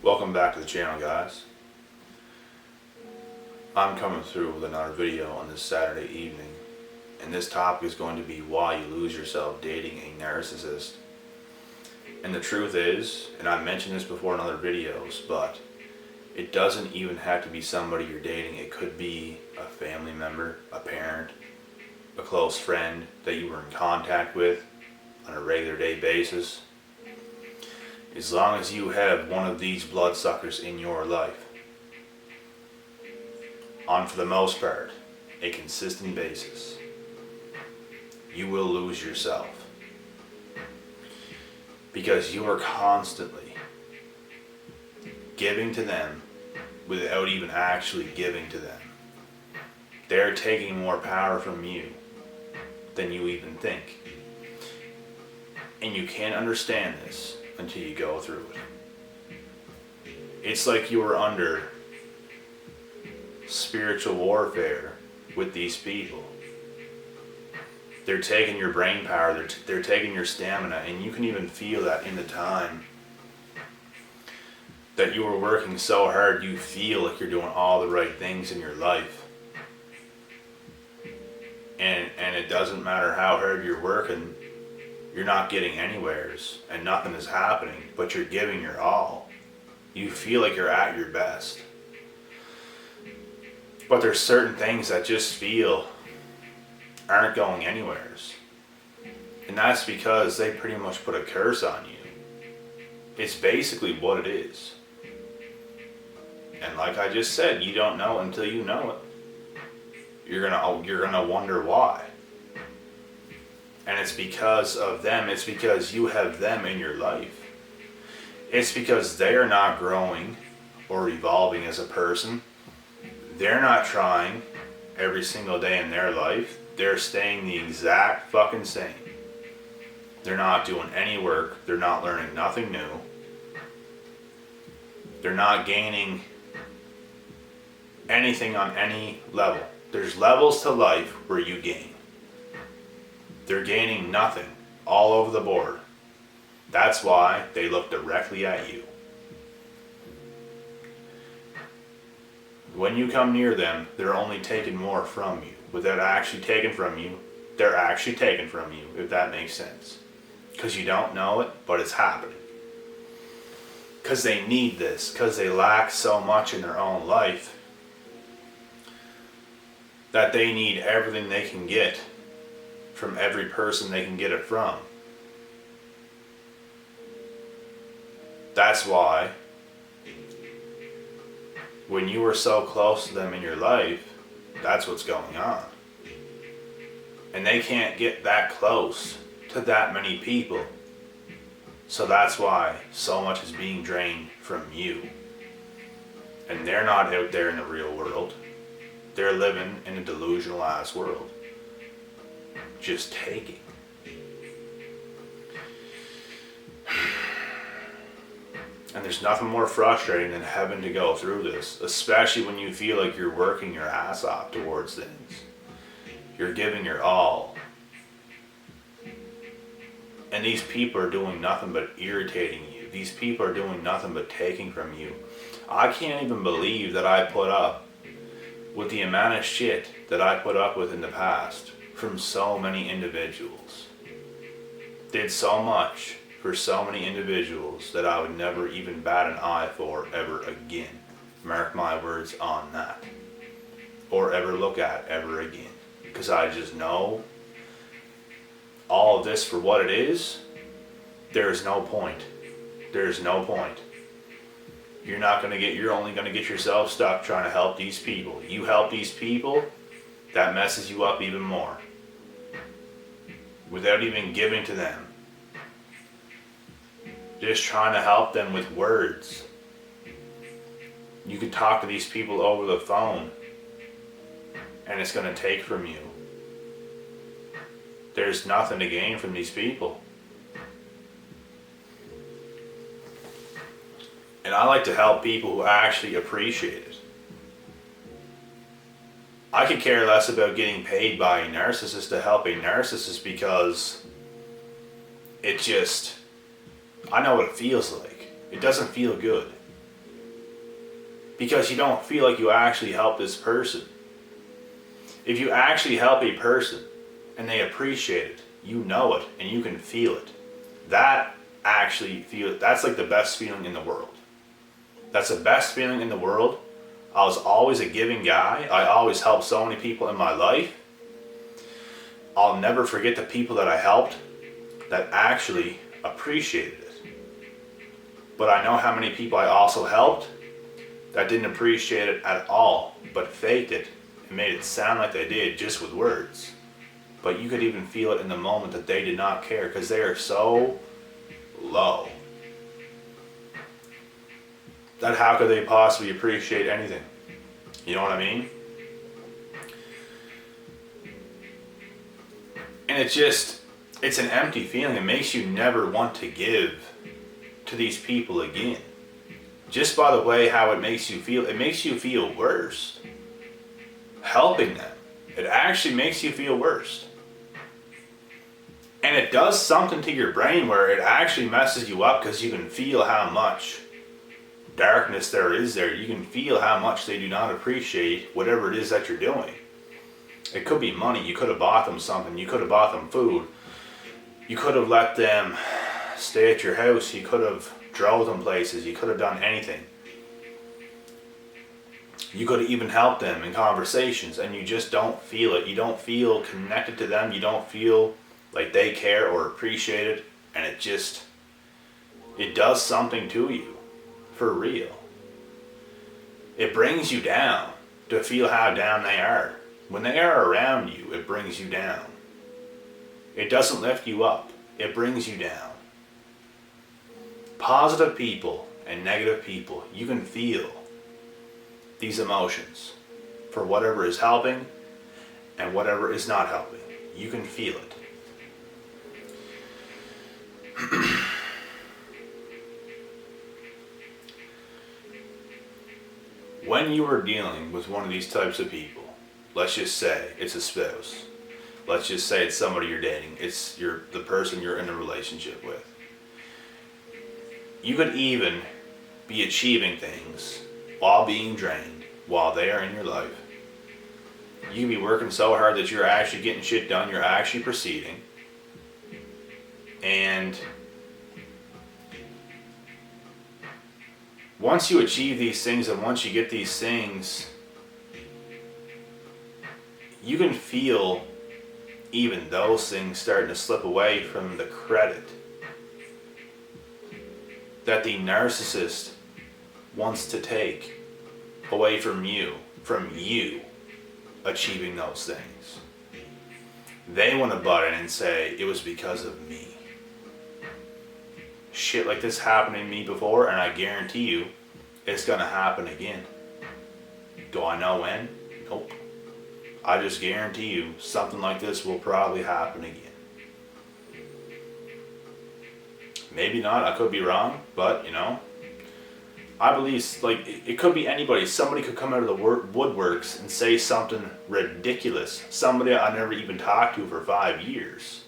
Welcome back to the channel, guys. I'm coming through with another video on this Saturday evening, and this topic is going to be why you lose yourself dating a narcissist. And the truth is, and I've mentioned this before in other videos, but it doesn't even have to be somebody you're dating. It could be a family member, a parent, a close friend that you were in contact with on a regular day basis. As long as you have one of these bloodsuckers in your life, on for the most part, a consistent basis, you will lose yourself. Because you are constantly giving to them without even actually giving to them. They're taking more power from you than you even think. And you can't understand this until you go through it. It's like you were under spiritual warfare with these people. They're taking your brain power, they're taking your stamina, and you can even feel that in the time that you were working so hard. You feel like you're doing all the right things in your life. And it doesn't matter how hard you're working, you're not getting anywheres and nothing is happening, but you're giving your all. You feel like you're at your best. But there's certain things that just feel aren't going anywheres. And that's because they pretty much put a curse on you. It's basically what it is. And like I just said, you don't know until you know it. You're gonna wonder why. And it's because of them. It's because you have them in your life. It's because they are not growing or evolving as a person. They're not trying every single day in their life. They're staying the exact fucking same. They're not doing any work. They're not learning nothing new. They're not gaining anything on any level. There's levels to life where you gain. They're gaining nothing all over the board. That's why they look directly at you. When you come near them, they're only taking more from you. Without actually taking from you, they're actually taking from you, if that makes sense. Because you don't know it, but it's happening. Because they need this, because they lack so much in their own life that they need everything they can get from every person they can get it from. That's why when you were so close to them in your life, that's what's going on. And they can't get that close to that many people. So that's why so much is being drained from you. And they're not out there in the real world. They're living in a delusional ass world. Just taking. And there's nothing more frustrating than having to go through this, especially when you feel like you're working your ass off towards things. You're giving your all. And these people are doing nothing but irritating you. These people are doing nothing but taking from you. I can't even believe that I put up with the amount of shit that I put up with in the past from so many individuals. Did so much for so many individuals that I would never even bat an eye for ever again. Mark my words on that. Or ever look at ever again. Because I just know all of this for what it is. There's no point. There's no point. You're only gonna get yourself stuck trying to help these people. You help these people, that messes you up even more. Without even giving to them. Just trying to help them with words. You can talk to these people over the phone, and it's gonna take from you. There's nothing to gain from these people. And I like to help people who actually appreciate it. I could care less about getting paid by a narcissist to help a narcissist because it just, I know what it feels like. It doesn't feel good. because you don't feel like you actually help this person. If you actually help a person and they appreciate it, you know it and you can feel it. That's like the best feeling in the world. That's the best feeling in the world. I was always a giving guy. I always helped so many people in my life. I'll never forget the people that I helped that actually appreciated it. But I know how many people I also helped that didn't appreciate it at all, but faked it and made it sound like they did just with words. But you could even feel it in the moment that they did not care because they are so low that how could they possibly appreciate anything? You know what I mean? And it's an empty feeling. It makes you never want to give to these people again. Just by the way how it makes you feel worse. Helping them. It actually makes you feel worse. And it does something to your brain where it actually messes you up because you can feel how much darkness there is there. You can feel how much they do not appreciate whatever it is that you're doing. It could be money. You could have bought them something. You could have bought them food. You could have let them stay at your house. You could have drove them places. You could have done anything. You could have even helped them in conversations and you just don't feel it. You don't feel connected to them. You don't feel like they care or appreciate it. And it does something to you. For real. It brings you down to feel how down they are. When they are around you, it brings you down. It doesn't lift you up. It brings you down. Positive people and negative people, you can feel these emotions for whatever is helping and whatever is not helping. You can feel it. When you are dealing with one of these types of people, let's just say it's a spouse. Let's just say it's somebody you're dating. It's the person you're in a relationship with. You could even be achieving things while being drained, while they are in your life. You could be working so hard that you're actually getting shit done. You're actually proceeding. And once you achieve these things and once you get these things, you can feel even those things starting to slip away from the credit that the narcissist wants to take away from you achieving those things. They want to butt in and say, it was because of me. Shit like this happened to me before, and I guarantee you it's gonna happen again. Do I know when? Nope. I just guarantee you something like this will probably happen again. Maybe not, I could be wrong, but I believe it could be anybody. Somebody could come out of the woodworks and say something ridiculous. Somebody I never even talked to for 5 years.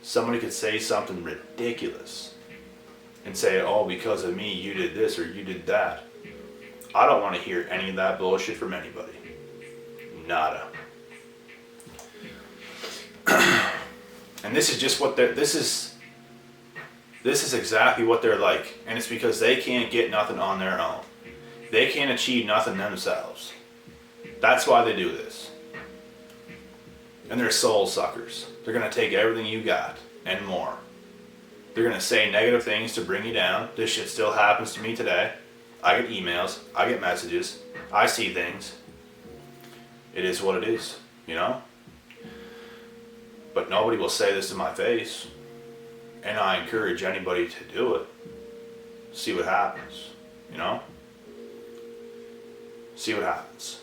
Somebody could say something ridiculous and say, oh, because of me, you did this or you did that. I don't want to hear any of that bullshit from anybody. Nada. And this is just what this is exactly what they're like. And it's because they can't get nothing on their own. They can't achieve nothing themselves. That's why they do this. And they're soul suckers. They're going to take everything you got and more. They're going to say negative things to bring you down. This shit still happens to me today. I get emails. I get messages. I see things. It is what it is, But nobody will say this to my face. And I encourage anybody to do it. See what happens, See what happens.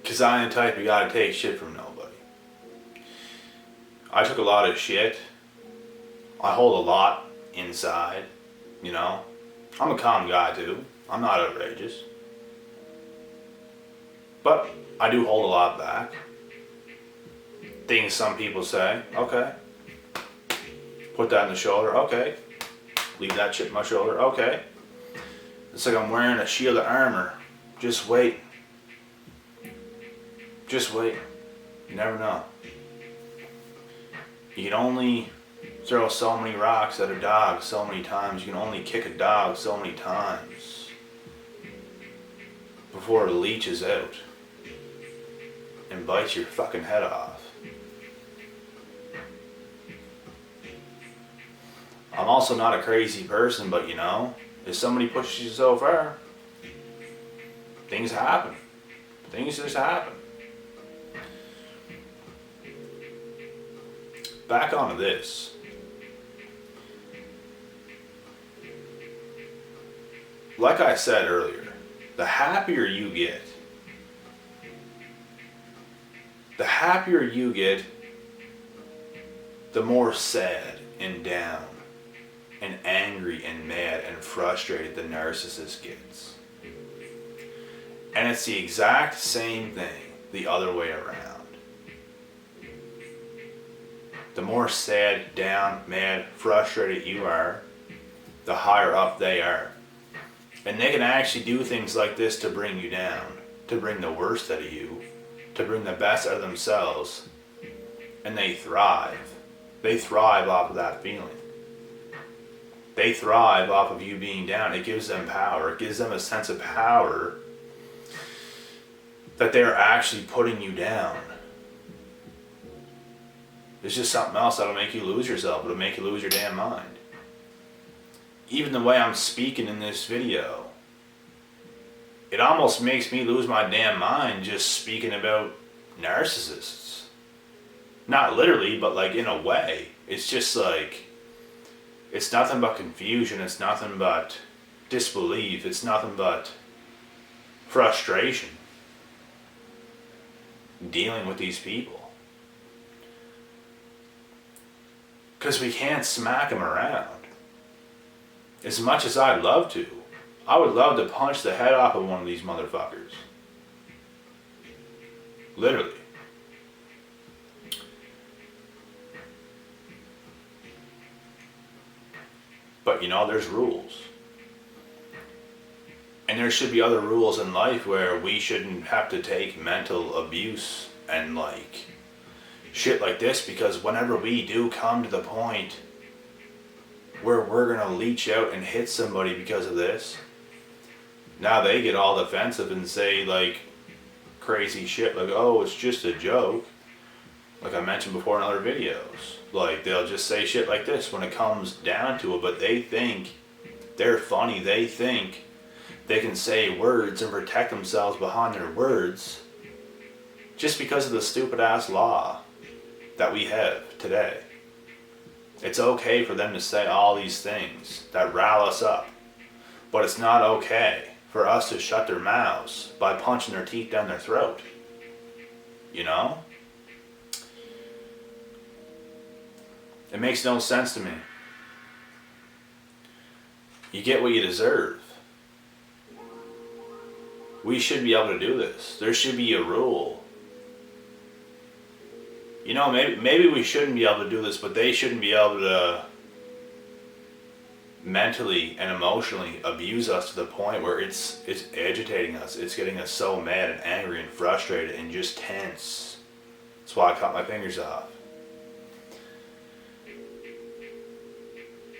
Because I am the type you gotta take shit from nobody. I took a lot of shit. I hold a lot inside, I'm a calm guy too. I'm not outrageous. But I do hold a lot back. Things some people say, okay. Put that in the shoulder, okay. Leave that shit in my shoulder, okay. It's like I'm wearing a shield of armor. Just wait. Just wait. You never know. You can only throw so many rocks at a dog so many times. You can only kick a dog so many times before it leeches out and bites your fucking head off. I'm also not a crazy person, but you know, if somebody pushes you so far, things happen. Things just happen. Back onto this. Like I said earlier, the happier you get, the more sad and down and angry and mad and frustrated the narcissist gets. And it's the exact same thing the other way around. The more sad, down, mad, frustrated you are, the higher up they are. And they can actually do things like this to bring you down, to bring the worst out of you, to bring the best out of themselves. And they thrive. They thrive off of that feeling. They thrive off of you being down. It gives them power. It gives them a sense of power that they're actually putting you down. It's just something else that'll make you lose yourself. It'll make you lose your damn mind. Even the way I'm speaking in this video, it almost makes me lose my damn mind just speaking about narcissists. Not literally, but like in a way. It's just like, it's nothing but confusion. It's nothing but disbelief. It's nothing but frustration dealing with these people. Because we can't smack them around. As much as I'd love to, I would love to punch the head off of one of these motherfuckers. Literally. But you know, there's rules. And there should be other rules in life where we shouldn't have to take mental abuse and like shit like this, because whenever we do come to the point where we're gonna leech out and hit somebody because of this, now they get all defensive and say like crazy shit like, oh, it's just a joke. Like I mentioned before in other videos, like they'll just say shit like this when it comes down to it, but they think they're funny. They think they can say words and protect themselves behind their words just because of the stupid ass law that we have today. It's okay for them to say all these things that rile us up, but it's not okay for us to shut their mouths by punching their teeth down their throat. You know? It makes no sense to me. You get what you deserve. We should be able to do this. There should be a rule. You know, maybe we shouldn't be able to do this, but they shouldn't be able to mentally and emotionally abuse us to the point where it's agitating us. It's getting us so mad and angry and frustrated and just tense. That's why I cut my fingers off.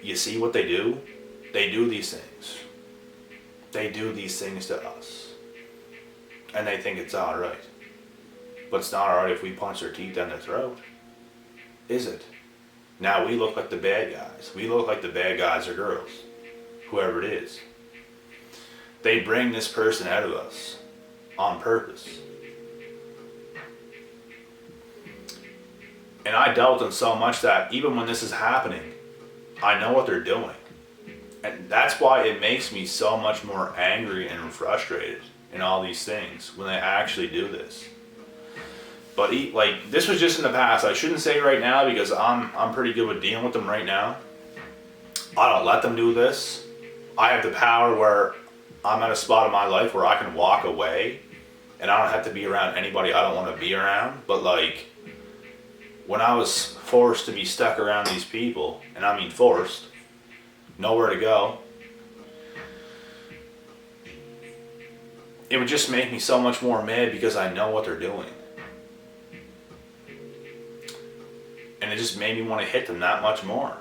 You see what they do? They do these things. They do these things to us. And they think it's alright. But it's not alright if we punch their teeth down their throat. Is it? Now we look like the bad guys. We look like the bad guys or girls. Whoever it is. They bring this person out of us on purpose. And I dealt with them so much that even when this is happening, I know what they're doing. And that's why it makes me so much more angry and frustrated in all these things when they actually do this. But like, this was just in the past. I shouldn't say right now because I'm pretty good with dealing with them right now. I don't let them do this. I have the power where I'm at a spot in my life where I can walk away and I don't have to be around anybody I don't want to be around. But like, when I was forced to be stuck around these people, and I mean forced, nowhere to go, it would just make me so much more mad because I know what they're doing. And it just made me want to hit them that much more.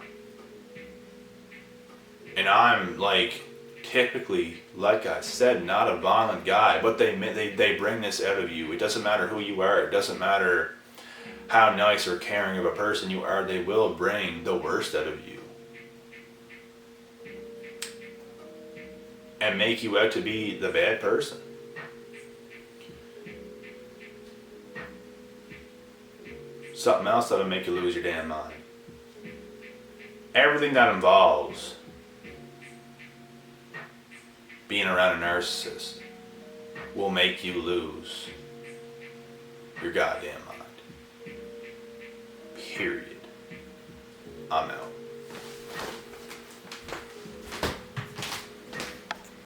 And I'm like, typically, like I said, not a violent guy, but they bring this out of you. It doesn't matter who you are. It doesn't matter how nice or caring of a person you are. They will bring the worst out of you and make you out to be the bad person. Something else that'll make you lose your damn mind. Everything that involves being around a narcissist will make you lose your goddamn mind. Period. I'm out.